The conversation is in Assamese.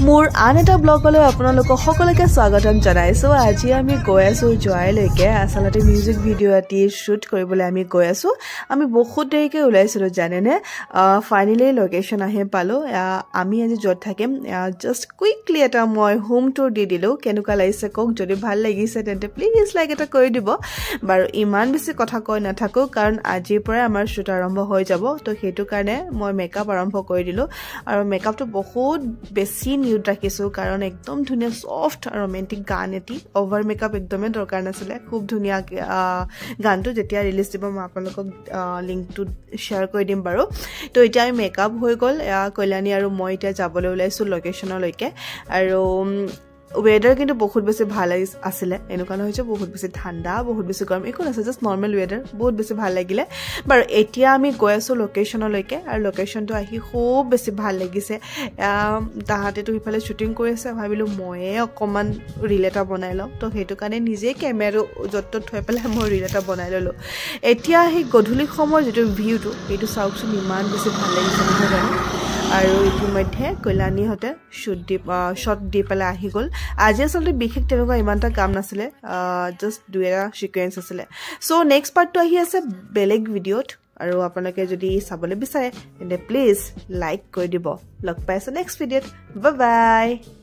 মোৰ আন এটা ব্লগলৈ আপোনালোকক সকলোকে স্বাগতম জনাইছো আজি আমি গৈ আছো জয়লৈকে আসলতে মিউজিক ভিডিও এটি শুট কৰিবলৈ আমি গৈ আছো আমি বহুত দেৰিকে ওলাইছিলো জানেনে ফাইনালি লোকেশন আহে পালো আমি আজি যত থাকিম জাস্ট কুইকলি এটা মই হোম টুৰ দি দিলো কেনেকুৱা লাগিছে কক যদি ভাল লাগিছে তেন্তে প্লিজ লাইক এটা কৰি দিব বাৰু ইমান বেছি কথা কৈ নাথাকো কাৰণ আজিৰ পৰা আমাৰ শুট আৰম্ভ হৈ যাব তো হেতু কাৰণে মই মেকআপ আৰম্ভ কৰি দিলো আৰু মেকআপটো বহুত বেছি নিউড ৰাখিছো কাৰণ একদম ধুনিয়া সফট ৰোমান্টিক গান এটি ওভাৰ মেকআপ একদমে দৰকাৰ নাছিলে খুব ধুনিয়া গানটো যেতিয়া ৰিলিজ দিব মই আপোনালোকক লিংকটো শেয়াৰ কৰি দিম বাৰু তো এতিয়া আমি মেকআপ হৈ গল কল্যাণী আৰু মই এতিয়া যাবলৈ ওলাইছো লোকেশনলৈকে আৰু ওয়েদাৰ কিন্তু বহুত বেছি ভাল আছিল এনেকুৱা নহয় বহুত বেছি ঠাণ্ডা বহুত বেছি গৰম একো নাছিল জাস্ট নৰমাল ওয়েদাৰ বহুত বেছি ভাল লাগিলে বাৰু এতিয়া আমি গৈ আছো লোকেশনলৈকে আৰু লোকেশনটো আহি খুব বেছি ভাল লাগিছে তাহাতে তো ইফালে শুটিং কৰি আছে ভাবিলো ময়ে অকমান ৰীল এটা বনাই লওঁ তো হেতু কাৰণে নিজে ক্যামেৰা যত থৈ পেলাই মই ৰীল এটা বনাই ললো এতিয়া আহি গধূলি সময় যেটো ভিউটো এইটো চাওকচোন ইমান বেছি ভাল লাগিছে নহয় জানো আৰু ইতিমধ্যে কল্যাণী হতে শট দি পেলাই আহি গল আজি আসলে বিশেষ তেনেকুৱা ইমানটা কাম নাছিলে জাস্ট দুটা সিকোয়েন্স আছিলে সো নেক্সট পাৰ্টটো আহি আছে বেলেগ ভিডিওত আৰু আপোনালোকে যদি চাবলৈ বিচাৰে তেন্তে প্লিজ লাইক কৰি দিব লগ পাইছো নেক্সট ভিডিওত বাই বাই